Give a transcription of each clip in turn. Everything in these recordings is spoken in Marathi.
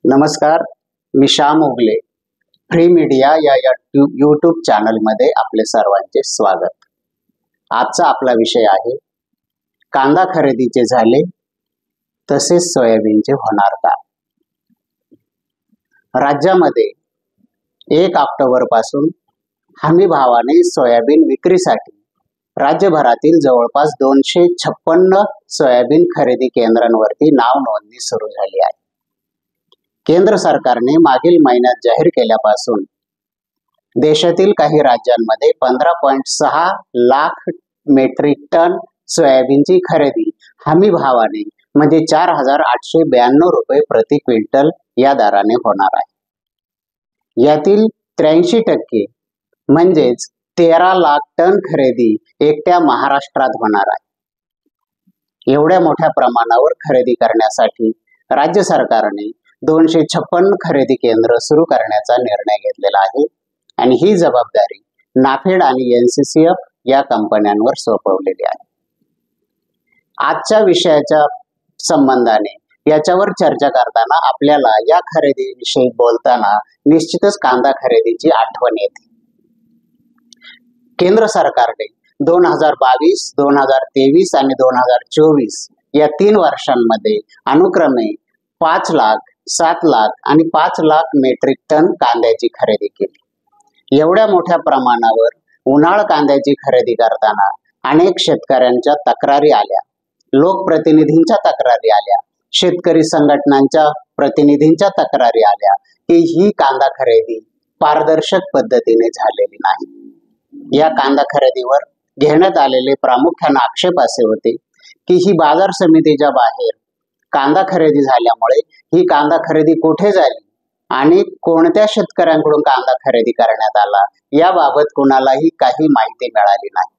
नमस्कार, मी श्याम ओगले. फ्री मीडिया या यूट्यूब चॅनलमध्ये आपले सर्वांचे स्वागत. आजचा आपला विषय आहे, कांदा खरेदीचे झाले तसेच सोयाबीनचे होणार का? राज्यामध्ये 1 ऑक्टोबर पासून हमी भावाने सोयाबीन विक्रीसाठी राज्यभरातील जवळपास 256 सोयाबीन खरेदी केंद्रांवरती नाव नोंदणी सुरू झाली आहे. केंद्र सरकारने मागील महिन्यात जाहीर केल्यापासून देशातील काही राज्यांमध्ये 15.6 लाख मेट्रिक टन सोयाबीनची खरेदी हमी भावाने म्हणजे 4,892 रुपये प्रति क्विंटल या दराने होणार आहे. यातील 83% म्हणजेच 13 लाख टन खरेदी एकट्या महाराष्ट्रात होणार आहे. एवढ्या मोठ्या प्रमाणावर खरेदी करण्यासाठी राज्य सरकारने 256 खरेदी केंद्र सुरू करण्याचा निर्णय घेतलेला आहे आणि ही जबाबदारी नाफेड आणि NCCF या कंपन्यांवर सोपवलेली आहे. आजच्या विषयाच्या संबंधाने याच्यावर चर्चा करताना आपल्याला या खरेदीविषयी बोलताना निश्चितच कांदा खरेदीची आठवण येते. केंद्र सरकारने 2022, 2023 आणि 2024 या 3 वर्षांमध्ये अनुक्रमे 5 लाख, 7 लाख आणि 5 लाख मेट्रिक टन कांद्याची खरेदी केली. एवढ्या मोठ्या प्रमाणावर उन्हाळ कांद्याची खरेदी करताना अनेक शेतकऱ्यांच्या तक्रारी आल्या, लोकप्रतिनिधींच्या तक्रारी आल्या, शेतकरी संघटनांच्या प्रतिनिधींच्या तक्रारी आल्या की ही कांदा खरेदी पारदर्शक पद्धतीने झालेली नाही. या कांदा खरेदीवर घेण्यात आलेले प्रामुख्याने आक्षेप असे होते की ही बाजार समितीच्या बाहेर कांदा खरेदी झाल्यामुळे ही कांदा खरेदी कुठे झाली आणि कोणत्या शेतकऱ्यांकडून कांदा खरेदी करण्यात आला याबाबत कुणालाही काही माहिती मिळाली नाही.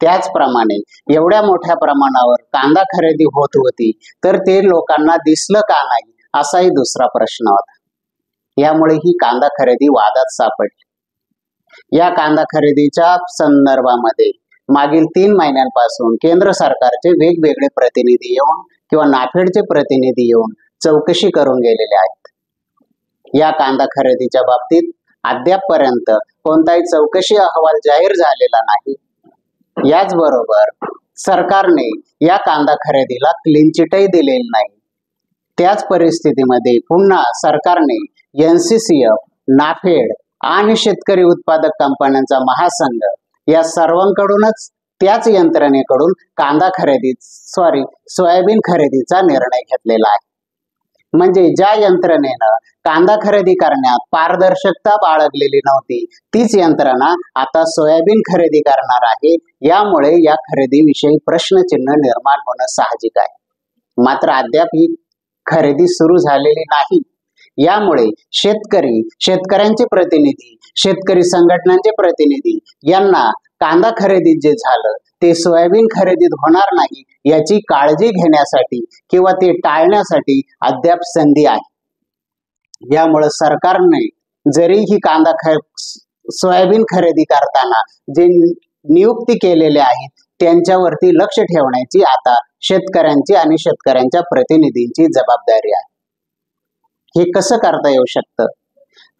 त्याचप्रमाणे एवढ्या मोठ्या प्रमाणावर कांदा खरेदी होत होती तर ते लोकांना दिसलं का नाही असाही दुसरा प्रश्न होता. यामुळे ही कांदा खरेदी वादात सापडली. या कांदा खरेदीच्या संदर्भामध्ये मागील 3 महिन्यांपासून केंद्र सरकारचे वेगवेगळे प्रतिनिधी येऊन किंवा नाफेडचे प्रतिनिधी येऊन चौकशी करून गेलेले आहेत. या कांदा खरेदीच्या बाबतीत अद्यापपर्यंत कोणताही चौकशी अहवाल जाहीर झालेला नाही. याचबरोबर सरकारने या कांदा खरेदीला क्लीन चिटही दिलेली नाही. त्याच परिस्थितीमध्ये पुन्हा सरकारने NCCF, नाफेड आणि शेतकरी उत्पादक कंपन्यांचा महासंघ या सर्वांकडूनच त्याच यंत्रणेकडून सोयाबीन खरेदीचा निर्णय घेतलेला आहे. म्हणजे ज्या यंत्रणेनं कांदा खरेदी करण्यात पारदर्शकता बाळगलेली नव्हती तीच यंत्रणा आता सोयाबीन खरेदी करणार आहे. यामुळे या खरेदीविषयी प्रश्नचिन्ह निर्माण होणं साहजिक आहे. मात्र अद्याप ही खरेदी सुरू झालेली नाही. यामुळे शेतकऱ्यांचे प्रतिनिधी, शेतकरी संघटनांचे प्रतिनिधी यांना कांदा खरेदीत जे झालं ते सोयाबीन खरेदीत होणार नाही याची काळजी घेण्यासाठी किंवा ते टाळण्यासाठी अद्याप संधी आहे. यामुळे सरकारने जरी ही सोयाबीन खरेदी करताना जे नियुक्ती केलेले आहेत त्यांच्यावरती लक्ष ठेवण्याची आता शेतकऱ्यांची आणि शेतकऱ्यांच्या प्रतिनिधींची जबाबदारी आहे. हे कसं करता येऊ शकतं?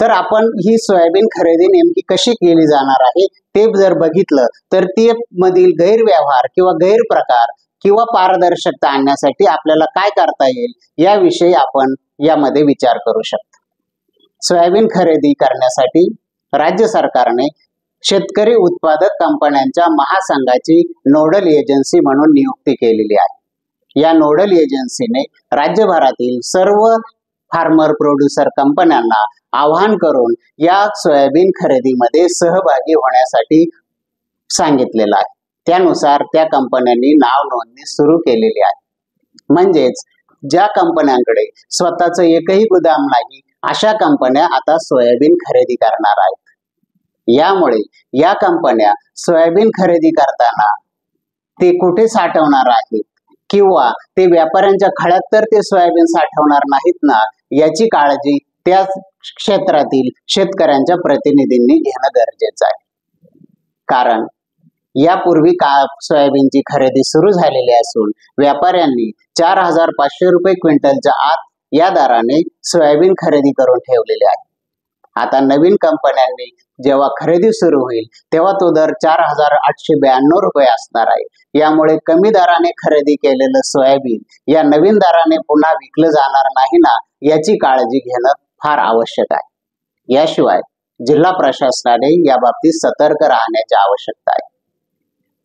तर आपण ही सोयाबीन खरेदी नेमकी कशी केली जाणार आहे ते जर बघितलं तर ते मधील गैरव्यवहार किंवा गैरप्रकार किंवा पारदर्शकता आणण्यासाठी आपल्याला काय करता येईल याविषयी आपण यामध्ये विचार करू शकतो. सोयाबीन खरेदी करण्यासाठी राज्य सरकारने शेतकरी उत्पादक कंपन्यांच्या महासंघाची नोडल एजन्सी म्हणून नियुक्ती केलेली आहे. या नोडल एजन्सीने राज्यभरातील सर्व फार्मर प्रोड्युसर कंपन्यांना आवाहन करून या सोयाबीन खरेदीमध्ये सहभागी होण्यासाठी सांगितलेलं आहे. त्यानुसार त्या कंपन्यांनी नाव नोंदणी सुरू केलेली आहे. म्हणजेच ज्या कंपन्यांकडे स्वतःचं एकही गोदाम नाही अशा कंपन्या आता सोयाबीन खरेदी करणार आहेत. यामुळे या कंपन्या सोयाबीन खरेदी करताना ते कुठे साठवणार आहेत किंवा ते व्यापाऱ्यांच्या खळ्यात तर ते सोयाबीन साठवणार नाहीत ना याची काळजी त्या क्षेत्रातील शेतकऱ्यांच्या प्रतिनिधींनी घेणं गरजेचं आहे. कारण यापूर्वी सोयाबीनची खरेदी सुरू झालेली असून व्यापाऱ्यांनी 4,500 रुपये क्विंटलच्या आत या दराने सोयाबीन खरेदी करून ठेवलेले आहे. आता नवीन कंपन्यांनी जेव्हा खरेदी सुरू होईल तेव्हा तो दर 4,892 रुपये असणार आहे. यामुळे कमी दराने खरेदी केलेलं सोयाबीन या नवीन दराने पुन्हा विकलं जाणार नाही ना, याची काळजी घेणं फार आवश्यक आहे. याशिवाय जिल्हा प्रशासनाने या बाबतीत सतर्क राहण्याची आवश्यकता आहे.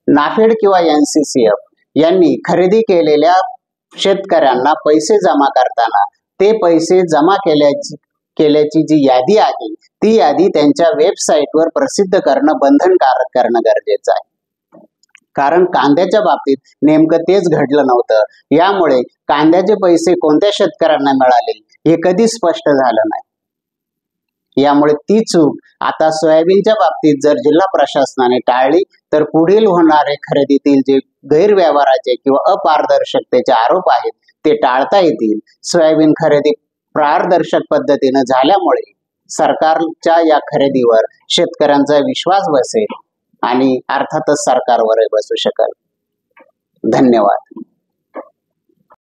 नाफेड किंवा NCCF यांनी खरेदी केलेल्या शेतकऱ्यांना पैसे जमा करताना ते पैसे जमा केल्याची जी यादी आहे ती यादी त्यांच्या वेबसाईटवर प्रसिद्ध करणं बंधनकारक करणं गरजेचं आहे. कारण कांद्याच्या बाबतीत नेमकं तेच घडलं नव्हतं. यामुळे कांद्याचे पैसे कोणत्या शेतकऱ्यांना मिळाले हे कधी स्पष्ट झालं नाही. यामुळे ती चूक आता सोयाबीनच्या बाबतीत जर जिल्हा प्रशासनाने टाळली तर पुढील होणारे खरेदीतील जे गैरव्यवहाराचे किंवा अपारदर्शकतेचे आरोप आहेत ते टाळता येतील. सोयाबीन खरेदी पारदर्शक पद्धतीने झाल्यामुळे सरकारच्या या खरेदीवर शेतकऱ्यांचा विश्वास बसेल आणि अर्थातच सरकारवरही बसू शकेल. धन्यवाद.